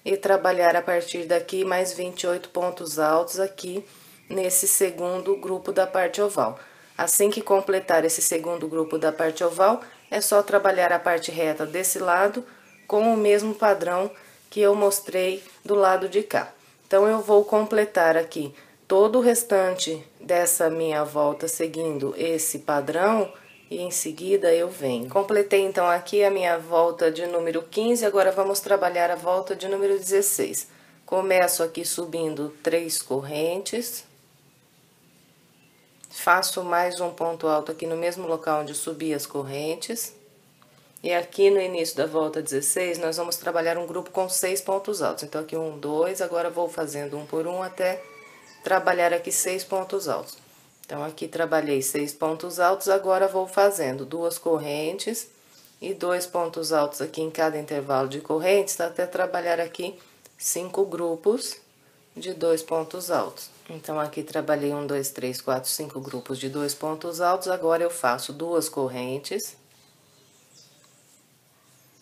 e trabalhar a partir daqui mais 28 pontos altos aqui nesse segundo grupo da parte oval. Assim que completar esse segundo grupo da parte oval, é só trabalhar a parte reta desse lado com o mesmo padrão que eu mostrei do lado de cá. Então, eu vou completar aqui todo o restante dessa minha volta seguindo esse padrão e em seguida eu venho. Completei então aqui a minha volta de número 15, agora vamos trabalhar a volta de número 16. Começo aqui subindo 3 correntes, faço mais um ponto alto aqui no mesmo local onde subi as correntes. E aqui no início da volta 16, nós vamos trabalhar um grupo com 6 pontos altos. Então, aqui 1, 2, agora vou fazendo um por um até trabalhar aqui 6 pontos altos. Então, aqui trabalhei 6 pontos altos, agora vou fazendo 2 correntes e 2 pontos altos aqui em cada intervalo de correntes, até trabalhar aqui 5 grupos de 2 pontos altos. Então, aqui trabalhei 1, 2, 3, 4, 5 grupos de 2 pontos altos, agora eu faço 2 correntes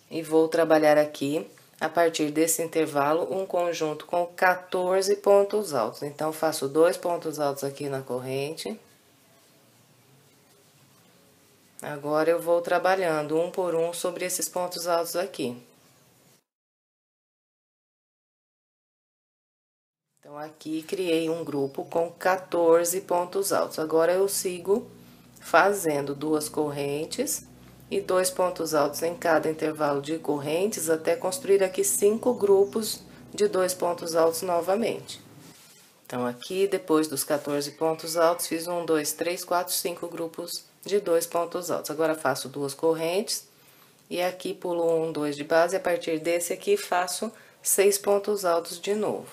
e vou trabalhar aqui, a partir desse intervalo, um conjunto com 14 pontos altos. Então, faço 2 pontos altos aqui na corrente. Agora, eu vou trabalhando um por um sobre esses pontos altos aqui. Então, aqui, criei um grupo com 14 pontos altos. Agora, eu sigo fazendo 2 correntes e 2 pontos altos em cada intervalo de correntes, até construir aqui 5 grupos de 2 pontos altos novamente. Então, aqui, depois dos 14 pontos altos, fiz 1, 2, 3, 4, 5 grupos de 2 pontos altos. Agora, faço 2 correntes e aqui pulo 1, 2 de base, e a partir desse aqui, faço 6 pontos altos de novo.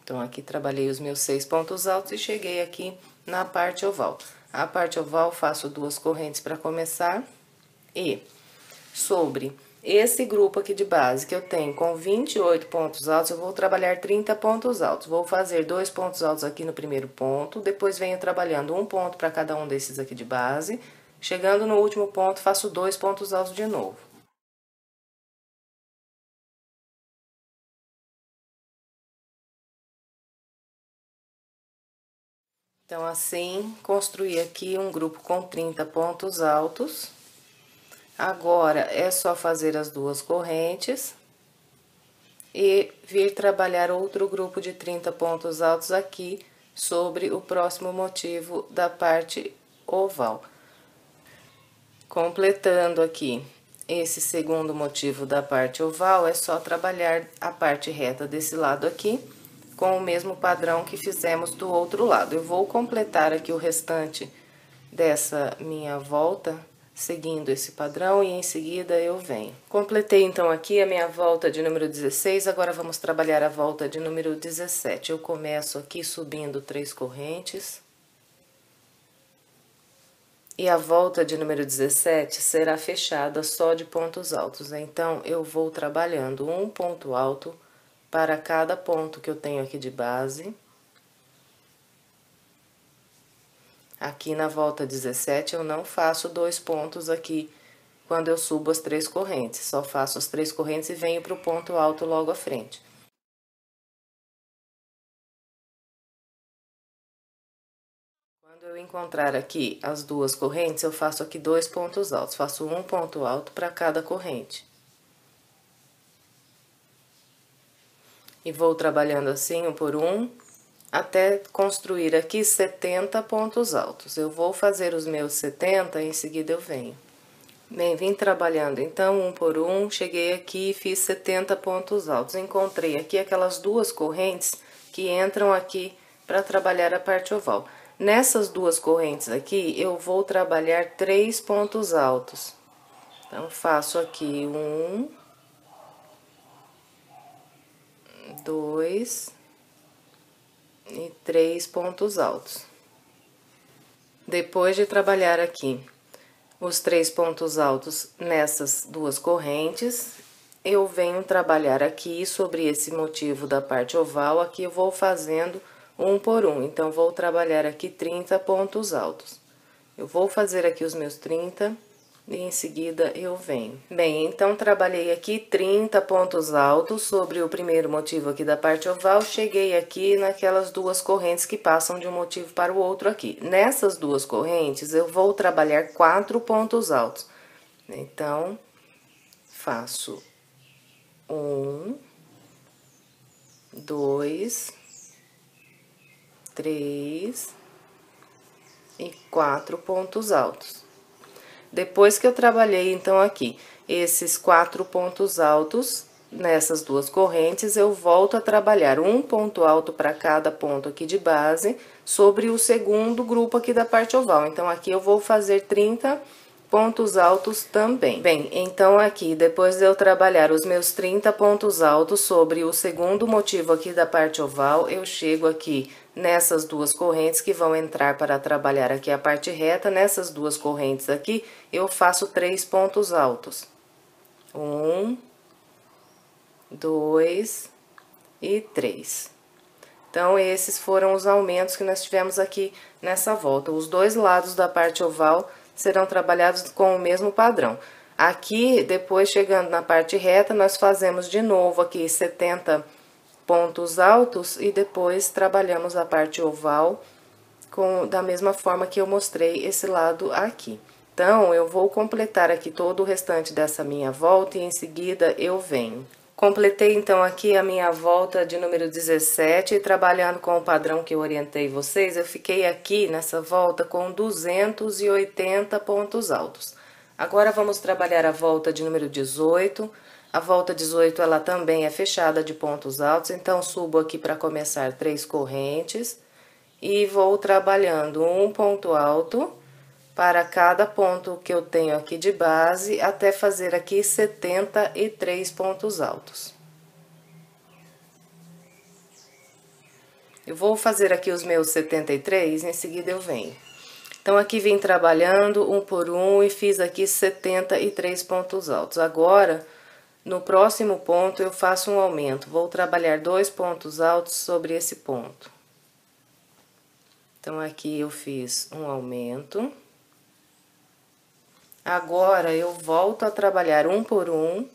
Então, aqui trabalhei os meus 6 pontos altos e cheguei aqui na parte oval. A parte oval, faço 2 correntes para começar e sobre esse grupo aqui de base que eu tenho com 28 pontos altos, eu vou trabalhar 30 pontos altos. Vou fazer 2 pontos altos aqui no primeiro ponto, depois venho trabalhando um ponto para cada um desses aqui de base. Chegando no último ponto, faço 2 pontos altos de novo. Então, assim, construí aqui um grupo com 30 pontos altos. Agora, é só fazer as 2 correntes e vir trabalhar outro grupo de 30 pontos altos aqui sobre o próximo motivo da parte oval. Completando aqui esse segundo motivo da parte oval, é só trabalhar a parte reta desse lado aqui com o mesmo padrão que fizemos do outro lado. Eu vou completar aqui o restante dessa minha volta, seguindo esse padrão, e em seguida eu venho. Completei, então, aqui a minha volta de número 16, agora vamos trabalhar a volta de número 17. Eu começo aqui subindo 3 correntes. E a volta de número 17 será fechada só de pontos altos. Então, eu vou trabalhando um ponto alto para cada ponto que eu tenho aqui de base. Aqui na volta 17 eu não faço 2 pontos aqui quando eu subo as 3 correntes, só faço as 3 correntes e venho para o ponto alto logo à frente. Quando eu encontrar aqui as 2 correntes, eu faço aqui 2 pontos altos, faço um ponto alto para cada corrente. E vou trabalhando assim, um por um, até construir aqui 70 pontos altos. Eu vou fazer os meus 70, em seguida eu venho. Bem, vim trabalhando então, um por um, cheguei aqui e fiz 70 pontos altos. Encontrei aqui aquelas 2 correntes que entram aqui para trabalhar a parte oval. Nessas 2 correntes aqui, eu vou trabalhar 3 pontos altos. Então, faço aqui 1, 2 e 3 pontos altos. Depois de trabalhar aqui os 3 pontos altos nessas 2 correntes, eu venho trabalhar aqui sobre esse motivo da parte oval. Aqui eu vou fazendo um por um, então vou trabalhar aqui 30 pontos altos. Eu vou fazer aqui os meus 30 e em seguida eu venho. Bem, então trabalhei aqui 30 pontos altos sobre o primeiro motivo aqui da parte oval, cheguei aqui naquelas 2 correntes que passam de um motivo para o outro aqui. Nessas 2 correntes eu vou trabalhar 4 pontos altos. Então, faço 1, 2, 3 e 4 pontos altos. Depois que eu trabalhei, então, aqui, esses 4 pontos altos, nessas 2 correntes, eu volto a trabalhar um ponto alto para cada ponto aqui de base, sobre o segundo grupo aqui da parte oval. Então, aqui eu vou fazer 30 pontos altos também. Bem, então, aqui, depois de eu trabalhar os meus 30 pontos altos sobre o segundo motivo aqui da parte oval, eu chego aqui nessas 2 correntes que vão entrar para trabalhar aqui a parte reta. Nessas 2 correntes aqui, eu faço 3 pontos altos. 1, 2 e 3. Então, esses foram os aumentos que nós tivemos aqui nessa volta. Os 2 lados da parte oval serão trabalhados com o mesmo padrão. Aqui, depois, chegando na parte reta, nós fazemos de novo aqui 70 pontos altos e depois trabalhamos a parte oval da mesma forma que eu mostrei esse lado aqui. Então, eu vou completar aqui todo o restante dessa minha volta e em seguida eu venho. Completei, então, aqui a minha volta de número 17 e trabalhando com o padrão que eu orientei vocês, eu fiquei aqui nessa volta com 280 pontos altos. Agora, vamos trabalhar a volta de número 18. A volta 18, ela também é fechada de pontos altos, então, subo aqui para começar 3 correntes e vou trabalhando um ponto alto para cada ponto que eu tenho aqui de base, até fazer aqui 73 pontos altos. Eu vou fazer aqui os meus 73, em seguida eu venho. Então, aqui vim trabalhando um por um e fiz aqui 73 pontos altos. Agora, no próximo ponto, eu faço um aumento. Vou trabalhar 2 pontos altos sobre esse ponto. Então, aqui eu fiz um aumento. Agora, eu volto a trabalhar um por um.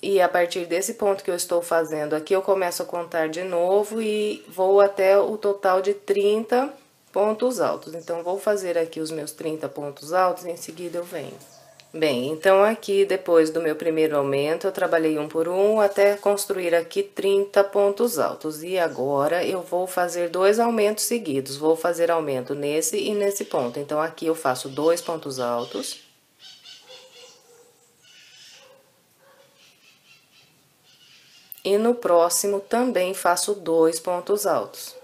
E a partir desse ponto que eu estou fazendo aqui, eu começo a contar de novo e vou até o total de 30 pontos altos. Então, vou fazer aqui os meus 30 pontos altos e em seguida eu venho. Bem, então aqui depois do meu primeiro aumento, eu trabalhei um por um até construir aqui 30 pontos altos. E agora eu vou fazer 2 aumentos seguidos. Vou fazer aumento nesse e nesse ponto. Então, aqui eu faço 2 pontos altos. E no próximo também faço 2 pontos altos.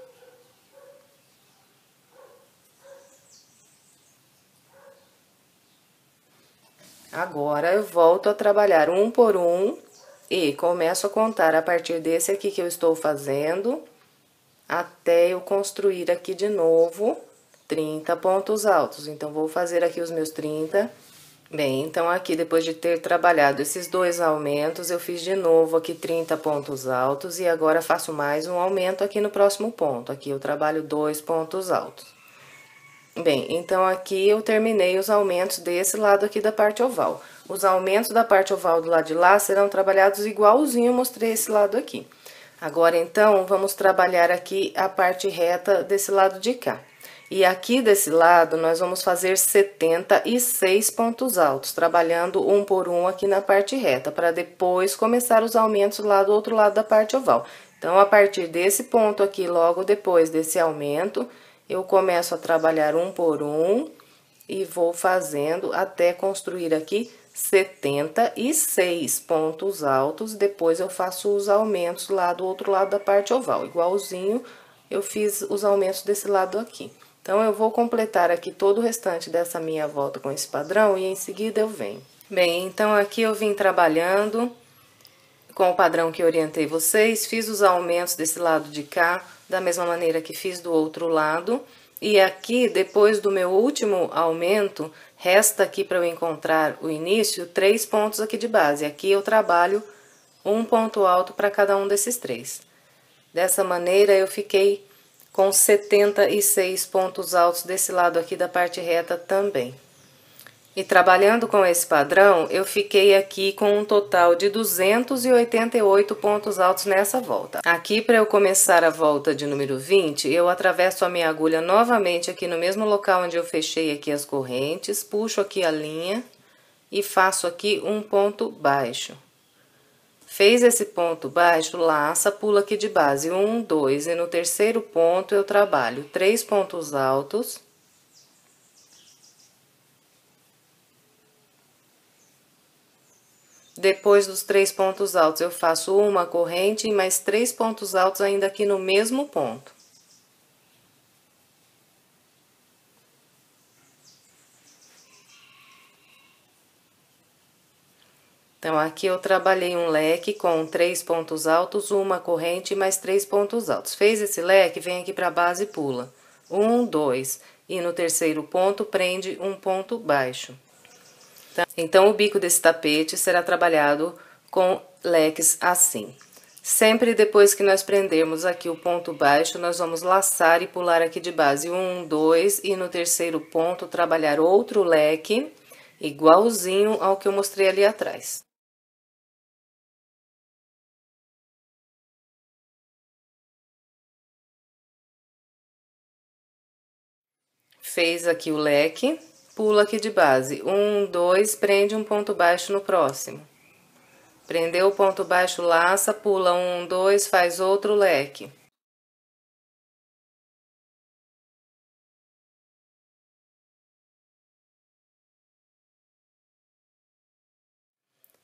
Agora, eu volto a trabalhar um por um e começo a contar a partir desse aqui que eu estou fazendo, até eu construir aqui de novo 30 pontos altos. Então, vou fazer aqui os meus 30. Bem, então, aqui, depois de ter trabalhado esses 2 aumentos, eu fiz de novo aqui 30 pontos altos e agora faço mais um aumento aqui no próximo ponto. Aqui eu trabalho 2 pontos altos. Bem, então aqui eu terminei os aumentos desse lado aqui da parte oval. Os aumentos da parte oval do lado de lá serão trabalhados igualzinho eu mostrei esse lado aqui. Agora, então, vamos trabalhar aqui a parte reta desse lado de cá. E aqui desse lado, nós vamos fazer 76 pontos altos, trabalhando um por um aqui na parte reta, para depois começar os aumentos lá do outro lado da parte oval. Então, a partir desse ponto aqui, logo depois desse aumento, eu começo a trabalhar um por um e vou fazendo até construir aqui 76 pontos altos. Depois eu faço os aumentos lá do outro lado da parte oval, igualzinho eu fiz os aumentos desse lado aqui. Então, eu vou completar aqui todo o restante dessa minha volta com esse padrão e em seguida eu venho. Bem, então aqui eu vim trabalhando com o padrão que orientei vocês, fiz os aumentos desse lado de cá, da mesma maneira que fiz do outro lado. E aqui, depois do meu último aumento, resta aqui para eu encontrar o início, 3 pontos aqui de base. Aqui eu trabalho um ponto alto para cada um desses 3. Dessa maneira, eu fiquei com 76 pontos altos desse lado aqui da parte reta também. E trabalhando com esse padrão, eu fiquei aqui com um total de 288 pontos altos nessa volta. Aqui, para eu começar a volta de número 20, eu atravesso a minha agulha novamente aqui no mesmo local onde eu fechei aqui as correntes, puxo aqui a linha e faço aqui um ponto baixo. Fez esse ponto baixo, laça, pula aqui de base, 1, 2, e no terceiro ponto eu trabalho 3 pontos altos. Depois dos 3 pontos altos, eu faço uma corrente e mais 3 pontos altos ainda aqui no mesmo ponto. Então, aqui eu trabalhei um leque com 3 pontos altos, uma corrente e mais 3 pontos altos. Fez esse leque, vem aqui para a base e pula. 1, 2, e no terceiro ponto prende um ponto baixo. Então, o bico desse tapete será trabalhado com leques assim. Sempre depois que nós prendermos aqui o ponto baixo, nós vamos laçar e pular aqui de base 1, 2, e no terceiro ponto trabalhar outro leque, igualzinho ao que eu mostrei ali atrás. Fez aqui o leque, pula aqui de base, 1, 2, prende um ponto baixo no próximo. Prendeu o ponto baixo, laça, pula 1, 2, faz outro leque.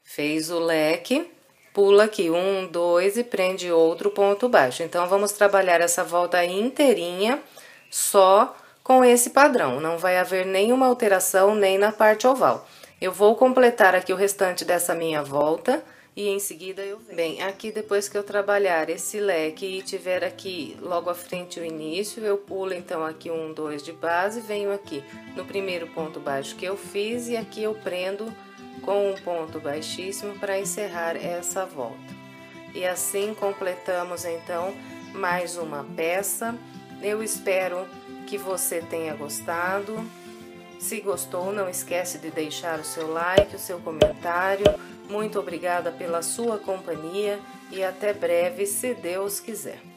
Fez o leque, pula aqui 1, 2 e prende outro ponto baixo. Então, vamos trabalhar essa volta inteirinha só com esse padrão, não vai haver nenhuma alteração nem na parte oval. Eu vou completar aqui o restante dessa minha volta e em seguida eu venho. Bem, aqui depois que eu trabalhar esse leque e tiver aqui logo à frente o início, eu pulo então aqui 1, 2 de base, venho aqui no primeiro ponto baixo que eu fiz e aqui eu prendo com um ponto baixíssimo para encerrar essa volta. E assim completamos então mais uma peça. Eu espero que você tenha gostado. Se gostou, não esquece de deixar o seu like, o seu comentário. Muito obrigada pela sua companhia e até breve, se Deus quiser.